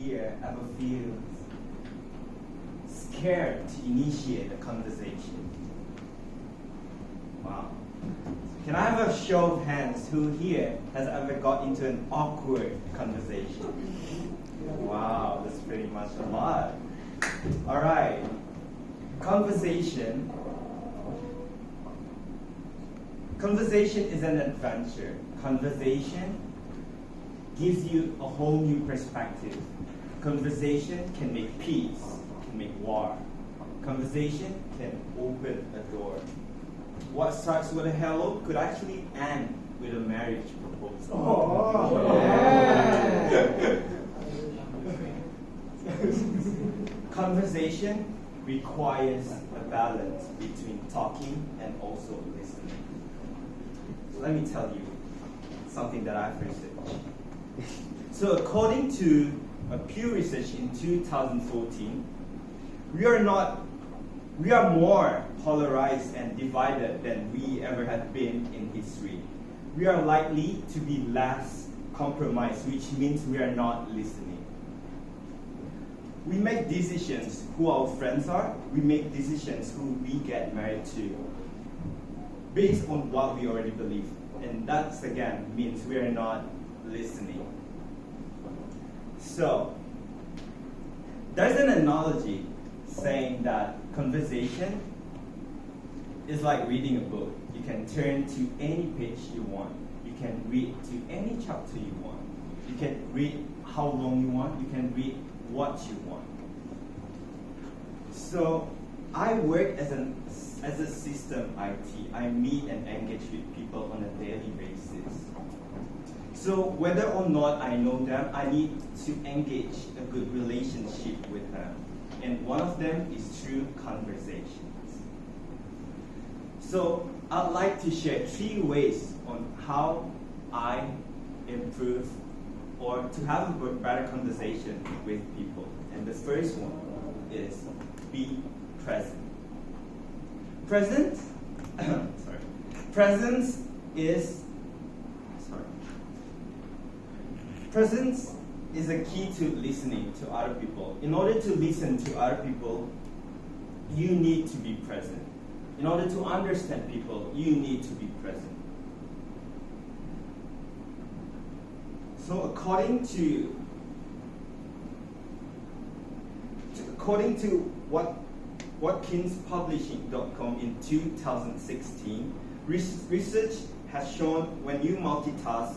here ever feel scared to initiate a conversation? Wow. Can I have a show of hands who here has ever got into an awkward conversation? Wow, that's pretty much a lot. All right. Conversation is an adventure. Conversation gives you a whole new perspective. Conversation can make peace, can make war. Conversation can open a door. What starts with a hello could actually end with a marriage proposal. Oh. Yeah. Conversation requires a balance between talking and also listening. Let me tell you something that I've researched. So according to a Pew research in 2014, we are more polarized and divided than we ever have been in history. We are likely to be less compromised, which means we are not listening. We make decisions who our friends are, we make decisions who we get married to, based on what we already believe. And that, again, means we are not listening. So, there's an analogy saying that conversation is like reading a book. You can turn to any page you want. You can read to any chapter you want. You can read how long you want. You can read what you want. So I work as a system IT. I meet and engage with people on a daily basis. So whether or not I know them, I need to engage a good relationship with them. And one of them is through conversations. So I'd like to share 3 ways on how I improve or to have a better conversation with people. And the first one is be present. Presence is a key to listening to other people. In order to listen to other people, you need to be present. In order to understand people, you need to be present. So according to WatkinsPublishing.com in 2016, research has shown when you multitask,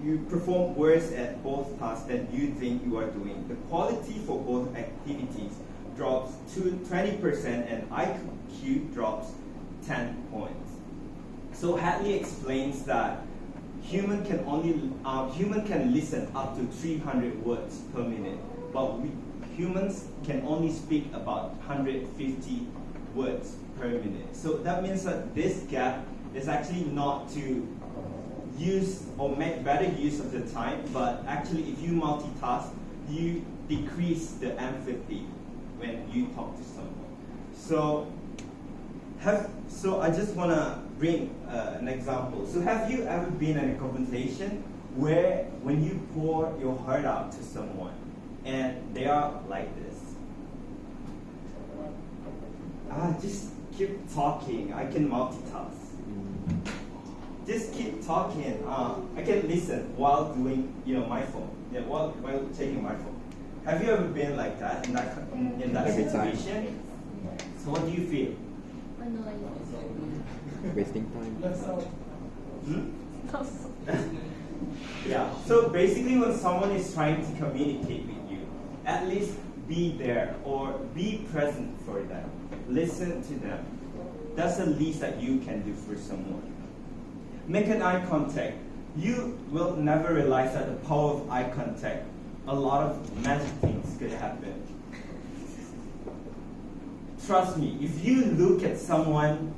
you perform worse at both tasks than you think you are doing. The quality for both activities drops to 20% and IQ drops 10 points. So Hadley explains that human can listen up to 300 words per minute, but humans can only speak about 150 words per minute. So that means that this gap is actually not to use or make better use of the time, but actually if you multitask, you decrease the empathy when you talk to someone. So I just want to bring an example. So have you ever been in a conversation where when you pour your heart out to someone and they are like this? Just keep talking. I can multitask. Just keep talking. I can listen while doing, my phone. Yeah, while taking my phone. Have you ever been like that in that situation? So what do you feel? Wasting time. Yeah. So basically, when someone is trying to communicate with you, at least be there or be present for them. Listen to them. That's the least that you can do for someone. Make an eye contact. You will never realize that the power of eye contact, a lot of magic things could happen. Trust me, if you look at someone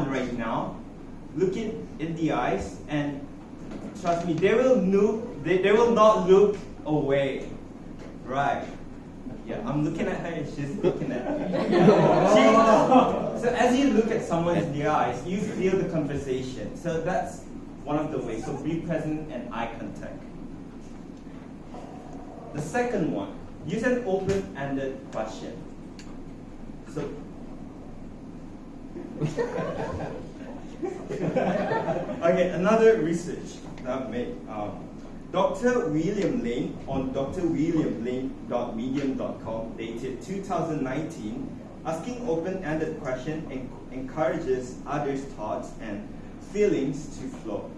right now, look in the eyes, and trust me, they will not look away. Right. Yeah, I'm looking at her and she's looking at me. So as you look at someone in the eyes, you feel the conversation. So that's one of the ways. So be present and eye contact. The second one, use an open-ended question. So, okay, another research that I've made. Dr. William Lane on drwilliamlane.medium.com, dated 2019, asking open-ended question encourages others' thoughts and feelings to flow.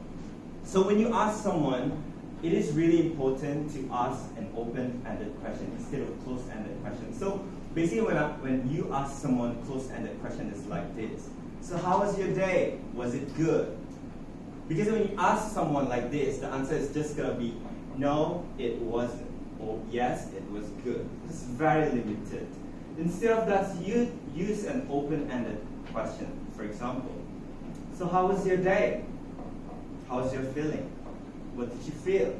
So when you ask someone, it is really important to ask an open-ended question instead of closed-ended question. So basically when you ask someone closed-ended question, it's like this. So how was your day? Was it good? Because when you ask someone like this, the answer is just going to be, no, it wasn't. Or yes, it was good. It's very limited. Instead of that, you use an open-ended question. For example, so how was your day? How was your feeling? What did you feel?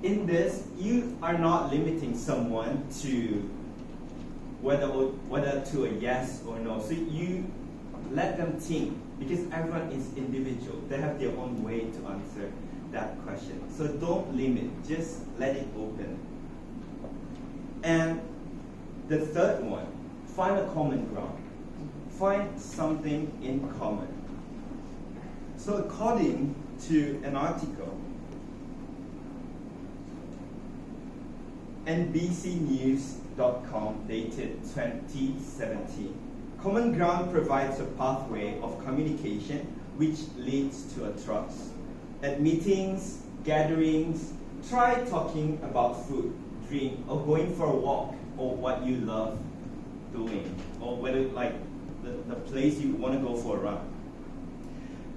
In this, you are not limiting someone to whether to a yes or no. So you let them think, because everyone is individual. They have their own way to answer that question. So don't limit, just let it open. And the third one, find a common ground. Find something in common. So according to an article, NBCnews.com, dated 2017, common ground provides a pathway of communication which leads to a trust. At meetings, gatherings, try talking about food, drink, or going for a walk, or what you love doing, or whether like the place you want to go for a run.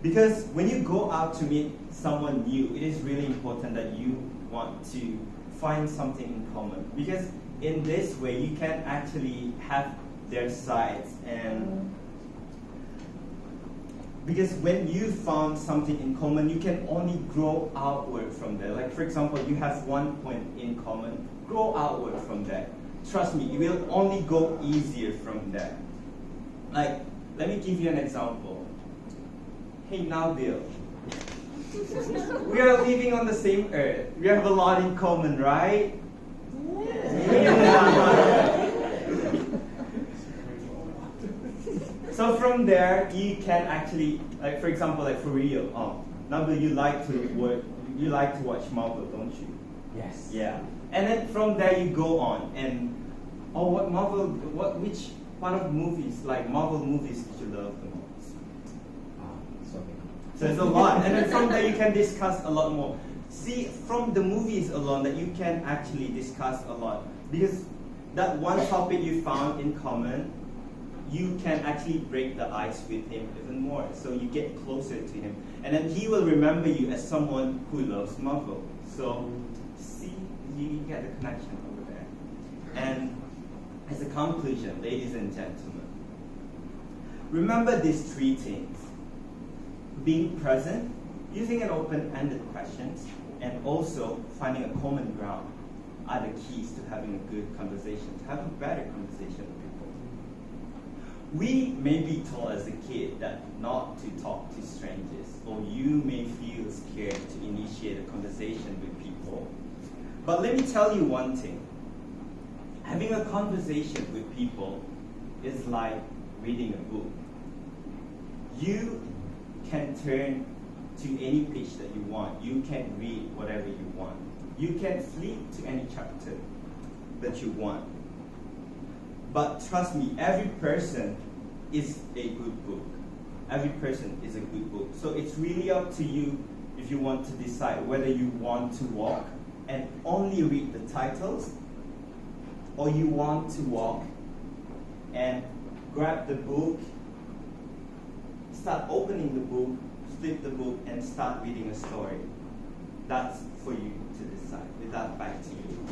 Because when you go out to meet someone new, it is really important that you want to find something in common. Because in this way, you can actually have their sides. And because when you found something in common, you can only grow outward from there. Like for example, you have one point in common, grow outward from there. Trust me, it will only go easier from there. Like, let me give you an example. Hey, now Bill, we are living on the same earth. We have a lot in common, right? Yeah. So from there, you can actually, like for example, like for real, now Bill, you like to watch Marvel, don't you? Yes. Yeah. And then from there you go on and, which part of movies, like Marvel movies, did you love the most? So it's a lot. And then from there you can discuss a lot more. See, from the movies alone that you can actually discuss a lot. Because that one topic you found in common, you can actually break the ice with him even more. So you get closer to him. And then he will remember you as someone who loves Marvel. So see, you get the connection over there. And as a conclusion, ladies and gentlemen, remember these three things. Being present, using an open-ended questions, and also finding a common ground are the keys to having a good conversation, to have a better conversation with people. We may be told as a kid that not to talk to strangers, or you may feel scared to initiate a conversation with people. But let me tell you one thing. Having a conversation with people is like reading a book. You can turn to any page that you want. You can read whatever you want. You can flip to any chapter that you want. But trust me, every person is a good book. Every person is a good book. So it's really up to you if you want to decide whether you want to walk and only read the titles, or you want to walk and grab the book, start opening the book, flip the book, and start reading a story. That's for you to decide. With that, back to you.